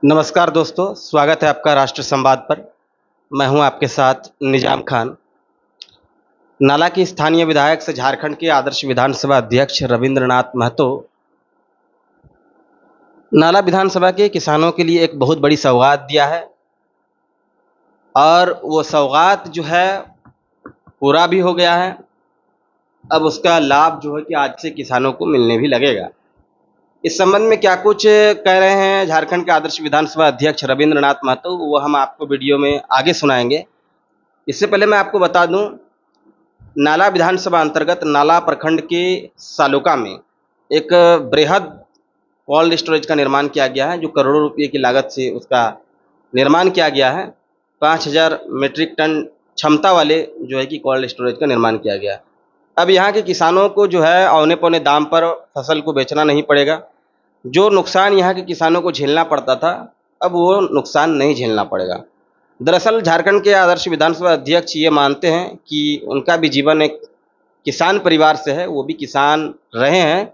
नमस्कार दोस्तों, स्वागत है आपका राष्ट्र संवाद पर। मैं हूं आपके साथ निजाम खान। नाला के स्थानीय विधायक से झारखंड के आदर्श विधानसभा अध्यक्ष रविंद्रनाथ महतो नाला विधानसभा के किसानों के लिए एक बहुत बड़ी सौगात दिया है और वो सौगात जो है पूरा भी हो गया है। अब उसका लाभ जो है कि आज से किसानों को मिलने भी लगेगा। इस संबंध में क्या कुछ कह रहे हैं झारखंड के आदर्श विधानसभा अध्यक्ष रविंद्रनाथ महतो, वो हम आपको वीडियो में आगे सुनाएंगे। इससे पहले मैं आपको बता दूं, नाला विधानसभा अंतर्गत नाला प्रखंड के सालुका में एक बृहद कोल्ड स्टोरेज का निर्माण किया गया है, जो करोड़ों रुपये की लागत से उसका निर्माण किया गया है। 5000 मीट्रिक टन क्षमता वाले जो है कि कोल्ड स्टोरेज का निर्माण किया गया है। अब यहाँ के किसानों को जो है औने पौने दाम पर फसल को बेचना नहीं पड़ेगा। जो नुकसान यहाँ के किसानों को झेलना पड़ता था, अब वो नुकसान नहीं झेलना पड़ेगा। दरअसल झारखंड के आदर्श विधानसभा अध्यक्ष ये मानते हैं कि उनका भी जीवन एक किसान परिवार से है, वो भी किसान रहे हैं,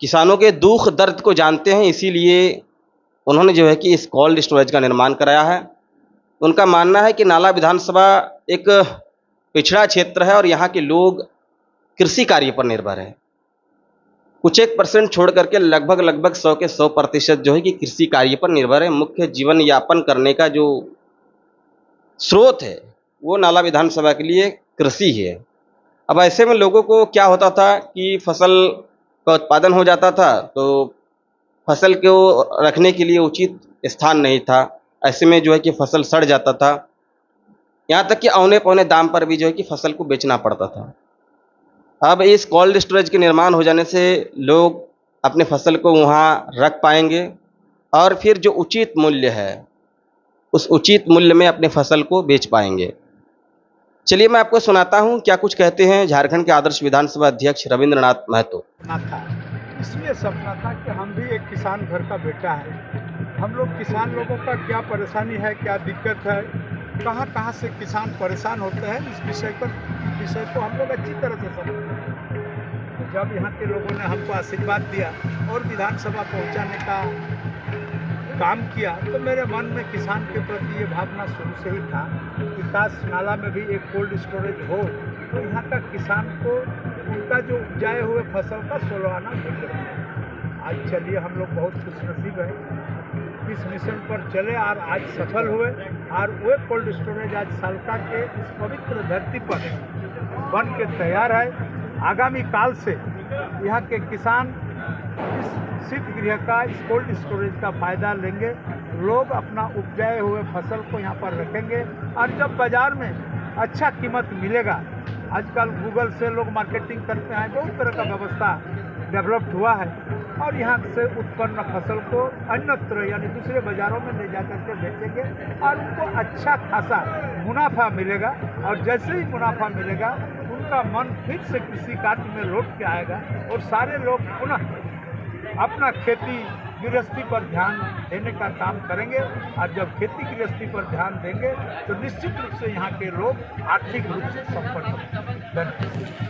किसानों के दुख दर्द को जानते हैं, इसीलिए उन्होंने जो है कि इस कोल्ड स्टोरेज का निर्माण कराया है। उनका मानना है कि नाला विधानसभा एक पिछड़ा क्षेत्र है और यहाँ के लोग कृषि कार्य पर निर्भर है। कुछ एक % छोड़ करके लगभग 100 के 100% जो है कि कृषि कार्य पर निर्भर है। मुख्य जीवन यापन करने का जो स्रोत है वो नाला विधानसभा के लिए कृषि है। अब ऐसे में लोगों को क्या होता था कि फसल का उत्पादन हो जाता था तो फसल को रखने के लिए उचित स्थान नहीं था। ऐसे में जो है कि फसल सड़ जाता था, यहाँ तक कि औने पौने दाम पर भी जो है कि फसल को बेचना पड़ता था। अब इस कोल्ड स्टोरेज के निर्माण हो जाने से लोग अपने फसल को वहाँ रख पाएंगे और फिर जो उचित मूल्य है उस उचित मूल्य में अपने फसल को बेच पाएंगे। चलिए मैं आपको सुनाता हूँ क्या कुछ कहते हैं झारखंड के आदर्श विधानसभा अध्यक्ष रविंद्रनाथ महतो। था इसलिए सपना था कि हम भी एक किसान घर का बेटा है। हम लोग किसान लोगों का क्या परेशानी है, क्या दिक्कत है, कहाँ से किसान परेशान होते हैं, इस विषय को हम लोग अच्छी तरह से समझते हैं। जब यहाँ के लोगों ने हमको आशीर्वाद दिया और विधानसभा पहुँचाने का काम किया तो मेरे मन में किसान के प्रति ये भावना शुरू से ही था कि काश नाला में भी एक कोल्ड स्टोरेज हो तो यहाँ का किसान को उनका जो उपजाए हुए फसल का 16 आना मिल रहा। आज चलिए हम लोग बहुत खुशनसीब हैं, इस मिशन पर चले और आज सफल हुए और वो कोल्ड स्टोरेज आज सालका के इस पवित्र धरती पर बन के तैयार है। आगामी काल से यहाँ के किसान इस शीतगृह का, इस कोल्ड स्टोरेज का फ़ायदा लेंगे। लोग अपना उपजाए हुए फसल को यहाँ पर रखेंगे और जब बाज़ार में अच्छा कीमत मिलेगा, आजकल गूगल से लोग मार्केटिंग करते हैं, बहुत तरह का व्यवस्था डेवलप्ड हुआ है और यहाँ से उत्पन्न फसल को अन्यत्र यानी दूसरे बाज़ारों में ले जा करके बेचेंगे और उनको अच्छा खासा मुनाफा मिलेगा। और जैसे ही मुनाफा मिलेगा उनका मन फिर से कृषि कार्य में लौट के आएगा और सारे लोग पुनः अपना खेती गृहस्थी पर ध्यान देने का काम करेंगे। और जब खेती गृहस्थी पर ध्यान देंगे तो निश्चित रूप से यहाँ के लोग आर्थिक रूप से संपन्न होंगे। धन्यवाद।